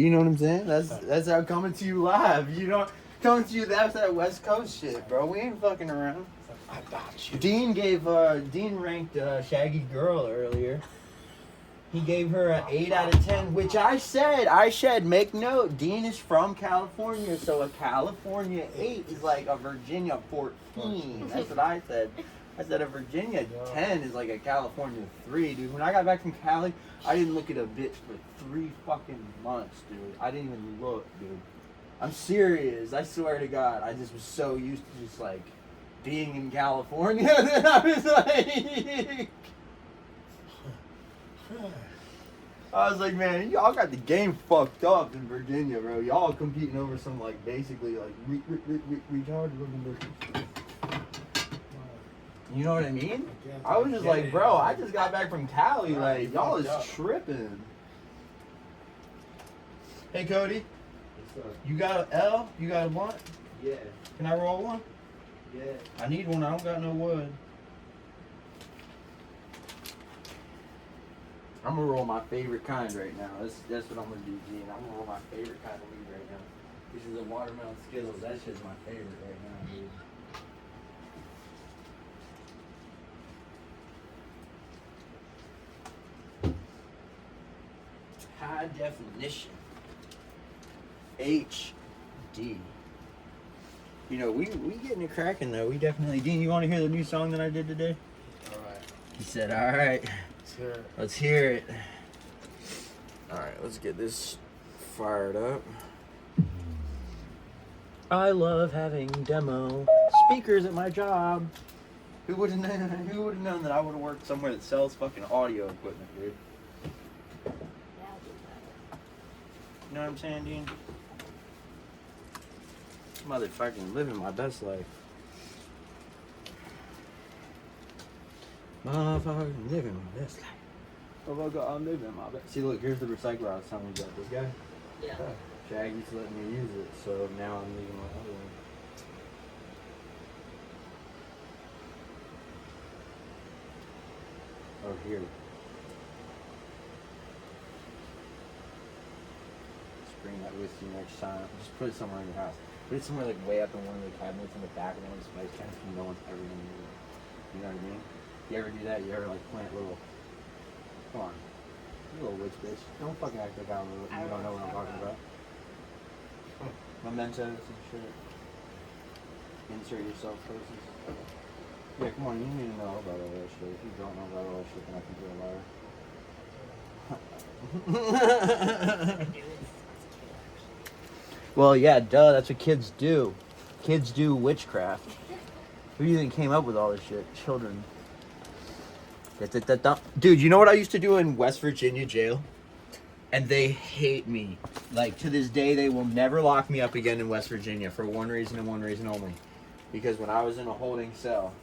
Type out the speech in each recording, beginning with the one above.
You know what I'm saying? That's how coming to you live. You know, coming to you, that's that West Coast shit, bro. We ain't fucking around. I got you. Dean ranked Shaggy Girl earlier. He gave her an 8 out of 10, which I said, make note, Dean is from California, so a California 8 is like a Virginia 14. That's what I said. I said a Virginia 10 is like a California 3, dude. When I got back from Cali, I didn't look at a bitch for 3 fucking months, dude. I didn't even look, dude. I'm serious. I swear to God. I just was so used to just like being in California that I was like... I was like, man, y'all got the game fucked up in Virginia, bro. Y'all competing over some, like, basically, like, retarded looking bitches. You know what I mean? I was just like, bro, I just got back from Cali. Like, y'all is tripping. Hey, Cody. You got an L? You got a blunt? Yeah. Can I roll one? Yeah. I need one. I don't got no wood. I'm gonna roll my favorite kind right now. That's what I'm gonna do, Gene. I'm gonna roll my favorite kind of weed right now. This is a watermelon Skittles. That shit's my favorite right now, dude. High definition. HD. You know, we getting it cracking though. We definitely. Dean, you want to hear the new song that I did today? All right. He said, "All right." Sure. Let's hear it. Alright, let's get this fired up. I love having demo speakers at my job. Who would have known that I would have worked somewhere that sells fucking audio equipment, dude? You know what I'm saying, Dean? Motherfucking living my best life. Motherfucking living my best life. Oh, I'm living my best. See, look, here's the recycler I was telling you about. This guy? Yeah. Shaggy's letting me use it, so now I'm leaving my other one. Oh, here. Just bring that with you next time. Just put it somewhere in your house. Put it somewhere like way up in one of the cabinets in the back of one of the spice cans, and no one's ever gonna use it. You know what I mean? You ever do that? You ever like plant little... Come on. You little witch bitch. Don't fucking act like you don't know what I'm talking about. Mementos and shit. Insert yourself places. Yeah, come on, you need to know about all that shit. If you don't know about all that shit, then I think you're a liar. Well, yeah, duh, that's what kids do. Kids do witchcraft. Who do you think came up with all this shit? Children. Dude, you know what I used to do in West Virginia jail? And they hate me. Like, to this day, they will never lock me up again in West Virginia for one reason and one reason only. Because when I was in a holding cell,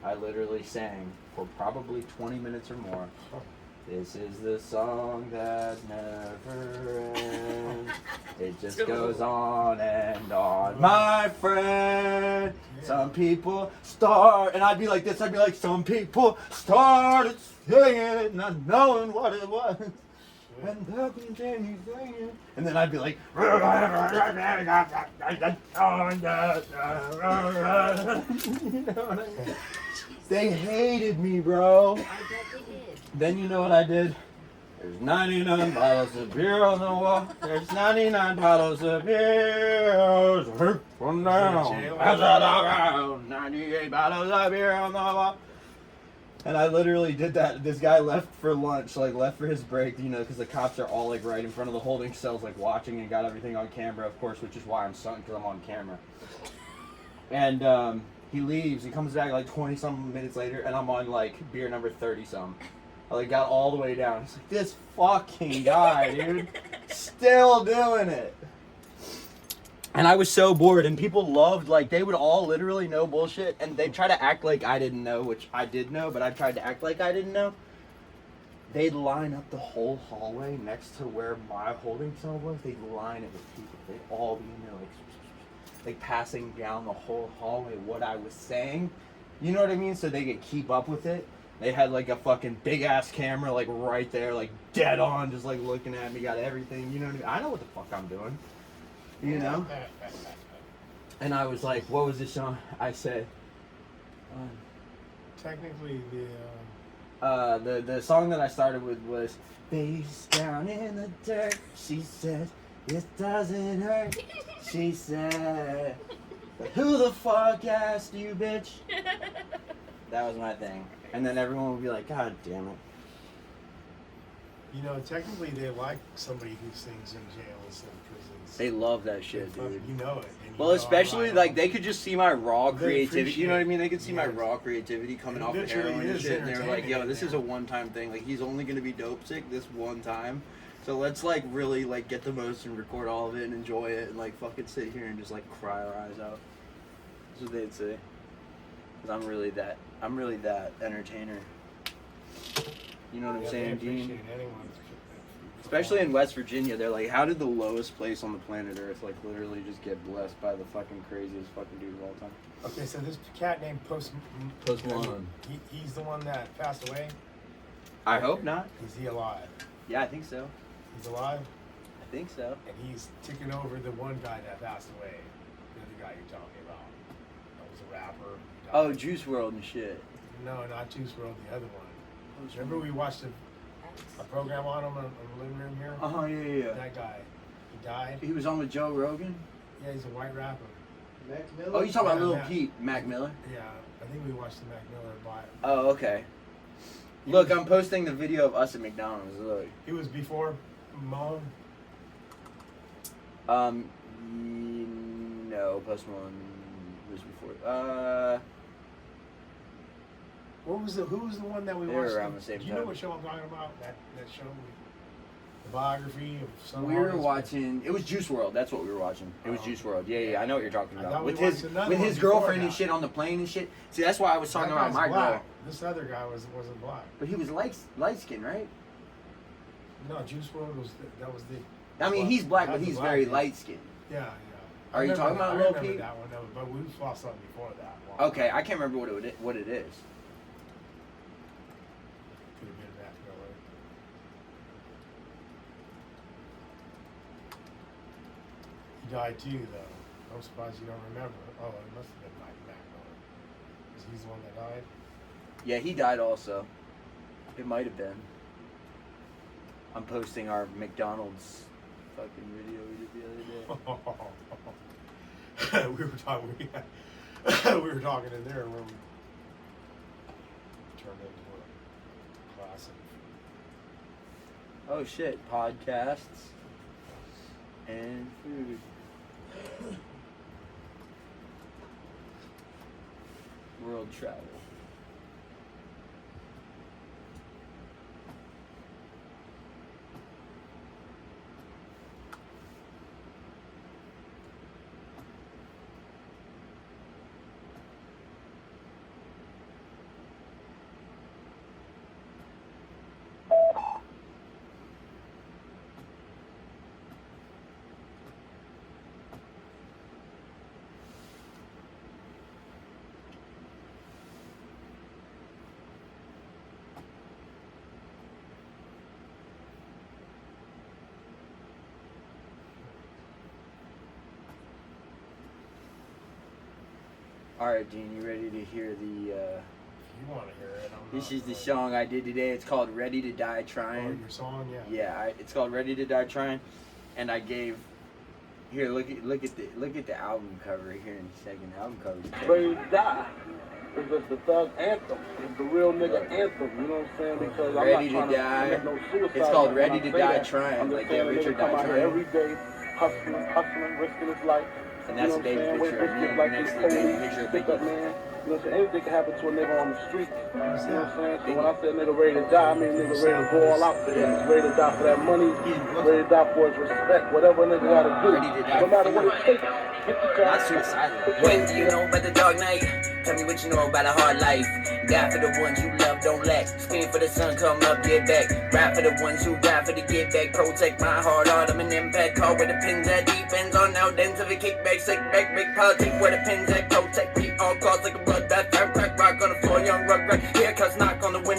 I literally sang for probably 20 minutes or more. This is the song that never ends. It just goes on and on. My friend, some people start, and I'd be like this, I'd be like, some people started singing, not knowing what it was. And they'll continue singing. And then I'd be like, you know what I mean? They hated me, bro. I bet they did. Then you know what I did? There's 99 bottles of beer on the wall. There's 99 bottles of beer. From down. 98 bottles of beer on the wall. And I literally did that. This guy left for lunch, like left for his break, you know, because the cops are all like right in front of the holding cells, like watching and got everything on camera, of course, which is why I'm sunk, because I'm on camera. And he leaves. He comes back like 20-some minutes later, and I'm on like beer number 30-some. I like got all the way down. He's like, this fucking guy, dude, still doing it. And I was so bored, and people loved, like, they would all literally know bullshit, and they'd try to act like I didn't know, which I did know, but I tried to act like I didn't know. They'd line up the whole hallway next to where my holding cell was. They'd line it with people. They'd all be in there, like passing down the whole hallway what I was saying. You know what I mean? So they could keep up with it. They had like a fucking big ass camera like right there, like dead on, just like looking at me, got everything, you know what I mean? I know what the fuck I'm doing. You know? And I was like, what was this song? I said Technically, the song that I started with was face down in the dirt. She said, it doesn't hurt. She said, who the fuck asked you, bitch? That was my thing. And then everyone would be like, God damn it. you know, technically they like somebody who sings in jails and prisons. They love that shit, dude. You know it. And you Well, know especially I'm like they could just see my raw They creativity. You know what I mean? They could see my appreciate it. raw creativity coming It off of literally heroin and is shit, and they were like, "Yo, entertaining, this is man. a one-time thing. Like he's only gonna be dope sick this one time. So let's like really like get the most and record all of it and enjoy it and like fucking sit here and just like cry our eyes out." That's what they'd say. Cause I'm really that entertainer. You know what I'm Yeah, saying, they Dean? appreciate anyone. Especially in West Virginia, they're like, how did the lowest place on the planet Earth like literally just get blessed by the fucking craziest fucking dude of all time? Okay, so this cat named Post Malone. He's the one that passed away. I hope not. Is he alive? Yeah, I think so. He's alive, I think so. and he's taking over the one guy that passed away. The other guy you're talking about. That was a rapper. He died. Oh, Juice WRLD and shit. No, not Juice WRLD, the other one. Remember we watched a program on him in the living room here? Oh yeah. That guy. He died. He was on with Joe Rogan. Yeah, he's a white rapper. Mac Miller? Oh, you talking about Yeah, Lil Mac. Peep, Mac Miller? Yeah, I think we watched the Mac Miller bio. Oh, okay. Look, I'm posting the video of us at McDonald's. Look. He was before Malone. No, Post Malone was before. Who was the one that we They were watched? around the same Do you know time. what show I'm talking about? That show, the biography of some. We were artist? watching. It was Juice WRLD. That's what we were watching. It was Oh. Juice WRLD. Yeah, I know what you're talking I about. thought we With his watched another with one his before girlfriend and that. shit on the plane and shit. See, that's why I was talking That about guy's my black. girl. This other guy wasn't black. But he was light skin, right? No, Juice WRLD was that was the. I mean, he's black, but That's he's the black very dude. light skinned. Yeah. Are you talking about I Lil remember Peep? that one, but we saw something before that. Okay, I can't remember what it is. Could have been Mac Miller. He died too, though. I'm surprised you don't remember. Oh, it must have been Mac Miller. Because he's the one that died. Yeah, he died also. It might have been. I'm posting our McDonald's fucking video we did the other day. we were talking. We were talking in there when we turned into a classic. Oh shit, podcasts and food. World travel. All right, Dean, you ready to hear the? If you want to hear it, I'm This not is the really- song I did today. It's called "Ready to Die Oh, Trying." your song, yeah. Yeah, it's called "Ready to Die Trying," and I gave. Here, look at the album cover here in a second. Album cover. Ready to Die. It's just the thug anthem. It's the real nigga anthem. You know what I'm saying? Because I'm Ready not to trying Die. to make no suicide. It's called when Ready I to say Die that. Trying, I'm just like saying the a Richard nigga come Die out here Trying. every day, hustling, risking his life. And that's you know a baby what I'm saying? picture of me With like next this to the baby police picture of stick up, Biggie. man. You know what I'm saying? Anything can happen to a nigga on the street. You know what I'm saying? So Biggie. when I say nigga ready to die, I mean nigga ready to go all out for him. He's ready to die for that money. Ready to die for his respect. Whatever a nigga gotta do. Ready to die No matter for what it takes. Get the Not job. suicidal. When do you know about the dark night? Tell me what you know about a hard life. Die for the ones you love, don't lack. Scream for the sun, come up, get back. Ride for the ones who die for the get back. Protect my heart, I'm an impact call where the pins at. Defense on now, then to the kickback. Sick back, big politics where the pins at. Protect me all calls like a bloodbath. Crack rock on the floor, young rug right. Haircuts knock on the window.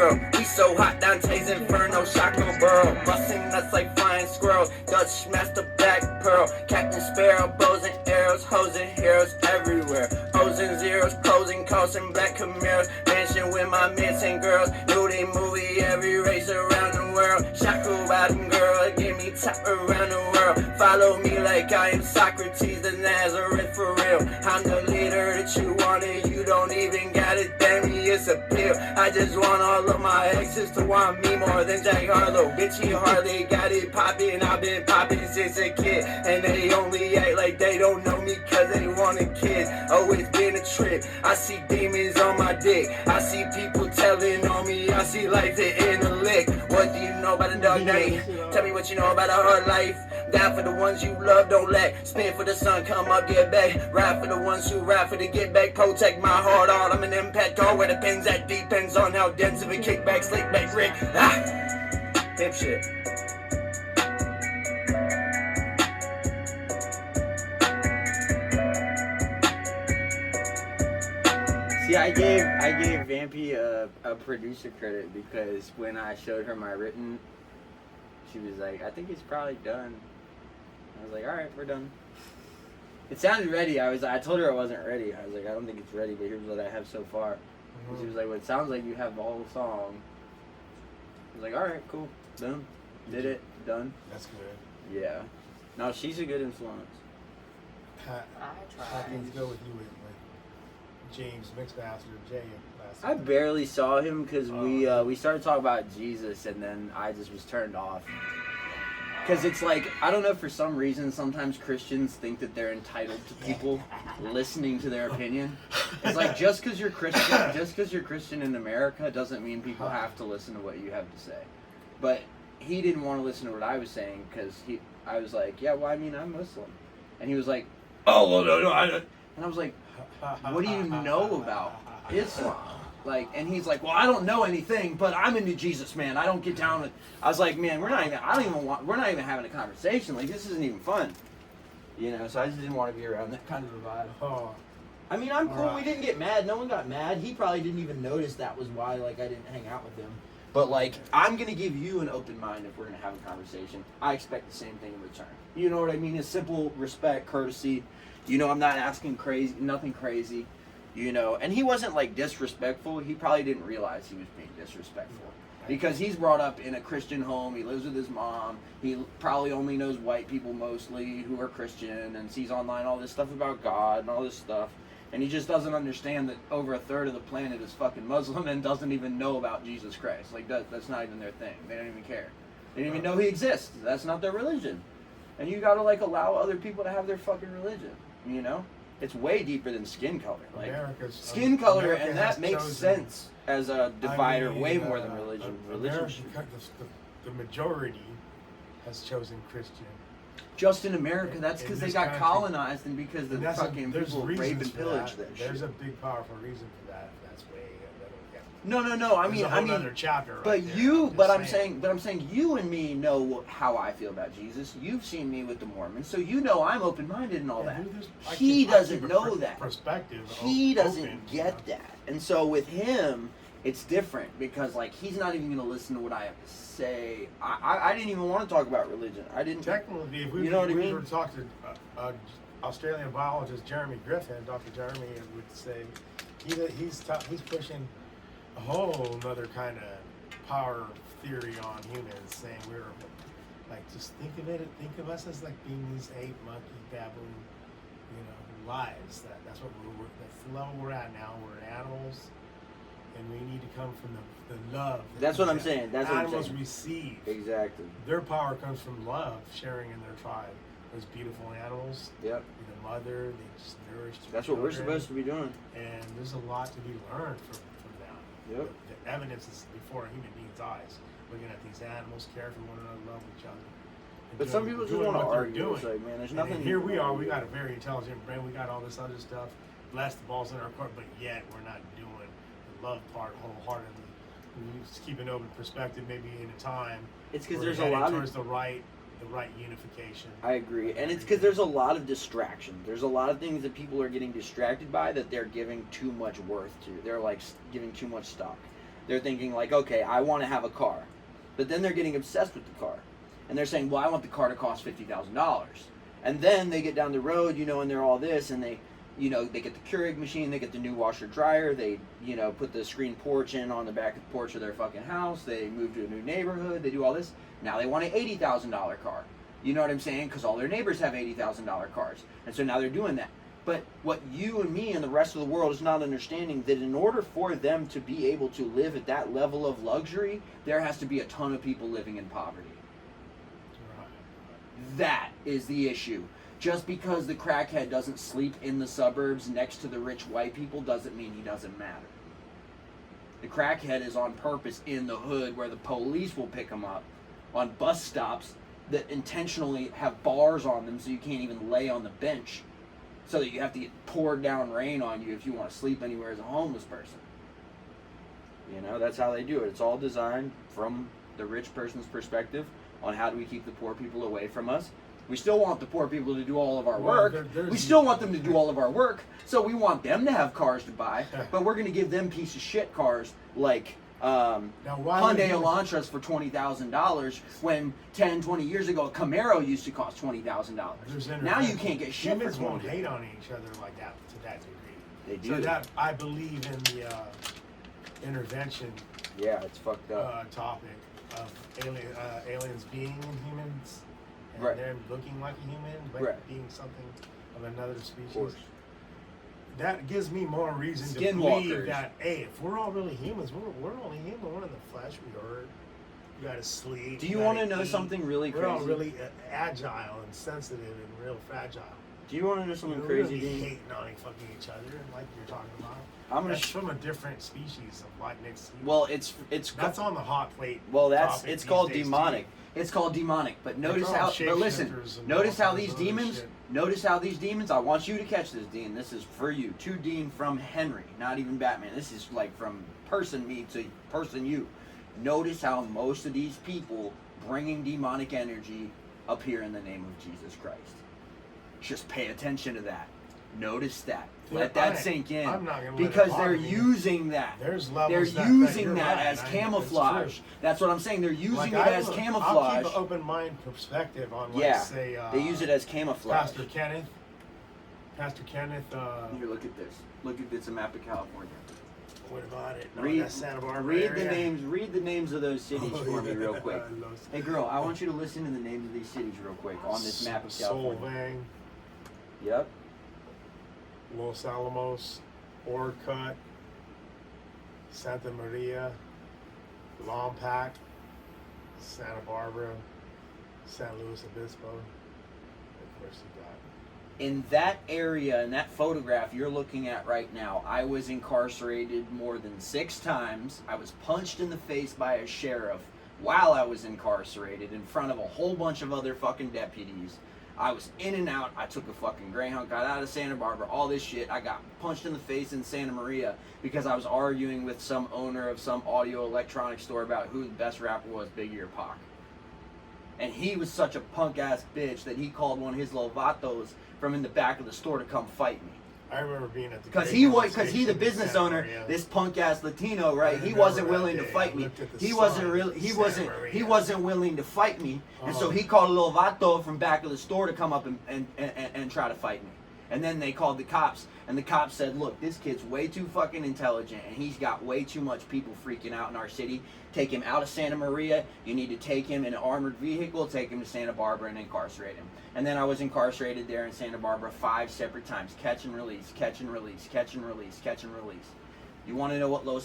girl. We so hot, Dante's Inferno, Shaco Burrow. Busting nuts like flying squirrels. Dutch master black pearl. Captain Sparrow, bows and arrows, hoes and heroes everywhere. O's and zeros, pros and costs and black Camaros. Mansion with my missing girls. Nudie movie, every race around the world. Shaco bottom girl, give me top around the world. Follow me like I am Socrates, the Nazareth for real. I'm the leader that you wanted, you don't even got it, damn me, it's a pill. I just want all of my exes to want me more than Jack Harlow. Bitchy Harley got it poppin', I've been poppin' since a kid. And they only act like they don't know me cause they want a kid. Oh, it's been a trip, I see demons on my dick. I see people telling on me, I see life in a lick. What do you know about a dark night? Tell me what you know about a hard life. Die for the ones you love, don't lack. Spin for the sun, come up, get back. Ride for the ones who ride for the get back. Protect my heart, all I'm an impact. All where the pins at depends on how dense of a kickback, slick back, Rick. Ah! Pimp shit. See, I gave Vampy a producer credit because when I showed her my written, she was like, I think it's probably done. I was like, all right, we're done. It sounded ready. I told her I wasn't ready. I was like, I don't think it's ready, but here's what I have so far. And she was like, well, it sounds like you have the whole song. I was like, all right, cool, done. Did it, done. That's good. Yeah. No, she's a good influence. How things go with you with James Mixmaster Jay last I barely saw him because we started talking about Jesus and then I just was turned off. Because it's like, I don't know, for some reason, sometimes Christians think that they're entitled to people listening to their opinion. It's like, just because you're Christian in America doesn't mean people have to listen to what you have to say. But he didn't want to listen to what I was saying because I was like, yeah, well, I mean, I'm Muslim. And he was like, oh, well, no, I don't. And I was like, what do you know about Islam? Like, and he's like, well, I don't know anything, but I'm into Jesus, man. I don't get down with. I was like, man, we're not even having a conversation. Like, this isn't even fun, you know. So I just didn't want to be around that kind of a vibe. Oh. I mean, I'm cool. Right. We didn't get mad. No one got mad. He probably didn't even notice that was why, like, I didn't hang out with him. But like, I'm gonna give you an open mind if we're gonna have a conversation. I expect the same thing in return. You know what I mean? It's simple respect, courtesy. You know, I'm not asking nothing crazy. You know, and he wasn't like disrespectful. He probably didn't realize he was being disrespectful because he's brought up in a Christian home. He lives with his mom. He probably only knows white people mostly who are Christian and sees online all this stuff about God and all this stuff. And he just doesn't understand that over a third of the planet is fucking Muslim and doesn't even know about Jesus Christ. Like, that's not even their thing. They don't even care. They don't even know he exists. That's not their religion. And you gotta, like, allow other people to have their fucking religion, you know? It's way deeper than skin color. Like, skin color, America and that makes sense as a divider way more than religion. The majority has chosen Christian. Just in America, that's because they got colonized and because the fucking there's people rape and for pillage that. that shit. There's a big, powerful reason for that. That's way. No. I mean, another chapter. But right I'm saying you and me know how I feel about Jesus. You've seen me with the Mormons, so you know I'm open-minded and all that. He doesn't know that. Perspective. He doesn't get that, and so with him, it's different because like he's not even gonna listen to what I have to say. I didn't even want to talk about religion. I didn't. Technically, if we were to talk to Australian biologist Jeremy Griffin, Dr. Jeremy would say he's pushing a whole another kind of power theory on humans, saying we're like, just think of us as like being these ape, monkey, baboon, lives. That's what that's the level we're at now. We're animals, and we need to come from the love. That's what I'm saying. That's what animals I'm saying. receive. Exactly. Their power comes from love, sharing in their tribe. Those beautiful animals. Yep. The mother, they just nourish. That's what we're supposed to be doing. And there's a lot to be learned from them. Yep. The evidence is before a human being's eyes. Looking at these animals, care for one another, love each other. But some people just want to argue. It's like, man, there's nothing. And here we are. We got a very intelligent brain. We got all this other stuff. Bless the balls in our court, but yet we're not doing the love part wholeheartedly. We just keep an open perspective, maybe in a time. It's because there's a lot towards the right unification. I agree, and it's because there's a lot of distraction. There's a lot of things that people are getting distracted by that they're giving too much worth to. They're like giving too much stock. They're thinking like, okay, I want to have a car. But then they're getting obsessed with the car. And they're saying, well, I want the car to cost $50,000. And then they get down the road, you know, and they're all this, and they, you know, they get the Keurig machine, they get the new washer dryer, they, you know, put the screen porch in on the back of the porch of their fucking house, they move to a new neighborhood, they do all this. Now they want an $80,000 car. You know what I'm saying? Because all their neighbors have $80,000 cars. And so now they're doing that. But what you and me and the rest of the world is not understanding, that in order for them to be able to live at that level of luxury, there has to be a ton of people living in poverty. That is the issue. Just because the crackhead doesn't sleep in the suburbs next to the rich white people doesn't mean he doesn't matter. The crackhead is on purpose in the hood where the police will pick him up on bus stops that intentionally have bars on them so you can't even lay on the bench, so that you have to get poured down rain on you if you want to sleep anywhere as a homeless person. You know, that's how they do it. It's all designed from the rich person's perspective on how do we keep the poor people away from us. We still want the poor people to do all of our work. We still want them to do all of our work, so we want them to have cars to buy, but we're going to give them piece of shit cars like Hyundai Elantras for $20,000 when 10, 20 years ago a Camaro used to cost $20,000. Now you can't get shit for Humans won't $20,000. hate on each other like that to that degree. They do. So that, I believe in the intervention Yeah, it's fucked up. topic of aliens being humans and Right. them looking like a human but Right. being something of another species. Of course. That gives me more reason to Skinwalkers. believe that, hey, if we're all really humans, we're only human. We're in the flesh. We hurt. We gotta sleep. Do you we want to gotta know eat. something really We're all crazy? really agile and sensitive and real fragile. Do you want to know something We're crazy, really Dean? hating on fucking each other, like you're talking about. I'm gonna That's from a different species of white mixed. Well, it's That's on the hot plate. well, that's topic it's these called days, demonic. too. It's called demonic. But notice call how. them But listen, shapeshifters and notice all how kinds these of other demons. shit. Notice how these demons. I want you to catch this, Dean. This is for you. To Dean from Henry, not even Batman. This is like from person me to person you. Notice how most of these people bringing demonic energy appear in the name of Jesus Christ. Just pay attention to that. Notice that. Let that sink in. I'm not gonna let it because bother they're me. using that. There's They're levels using you're that right. as I know, camouflage. it's true. That's what I'm saying. They're using Like, it as I'll camouflage. keep an open mind perspective on, like, Yeah, say, they use it as camouflage. Pastor Kenneth. Here, look at this. Look at this, a map of California. What about it? No, Read, that's Santa Barbara read the area. names. Read the names of those cities Oh, for me, yeah. real quick. Hey, girl, I want you to listen to the names of these cities real quick on this map of California. Solvang, Yep. Los Alamos, Orcutt, Santa Maria, Lompoc, Santa Barbara, San Luis Obispo. Of course, you got. In that area, in that photograph you're looking at right now, I was incarcerated more than 6 times. I was punched in the face by a sheriff while I was incarcerated in front of a whole bunch of other fucking deputies. I was in and out. I took a fucking Greyhound, got out of Santa Barbara, all this shit. I got punched in the face in Santa Maria because I was arguing with some owner of some audio electronics store about who the best rapper was, Biggie or Pac. And he was such a punk ass bitch that he called one of his little vatos from in the back of the store to come fight me. I remember being at the Because Greyhound he the station in business Santa owner, Maria. this punk ass Latino, right? I He remember wasn't that willing to day. fight I me. looked at the He wasn't sign, really. He Santa wasn't. Maria. He wasn't willing to fight me, and so Oh. he called a little vato from back of the store to come up and try to fight me. And then they called the cops, and the cops said, "Look, this kid's way too fucking intelligent, and he's got way too much people freaking out in our city. Take him out of Santa Maria. You need to take him in an armored vehicle, take him to Santa Barbara, and incarcerate him." And then I was incarcerated there in Santa Barbara 5 separate times. Catch and release, catch and release, catch and release, catch and release. You want to know what Los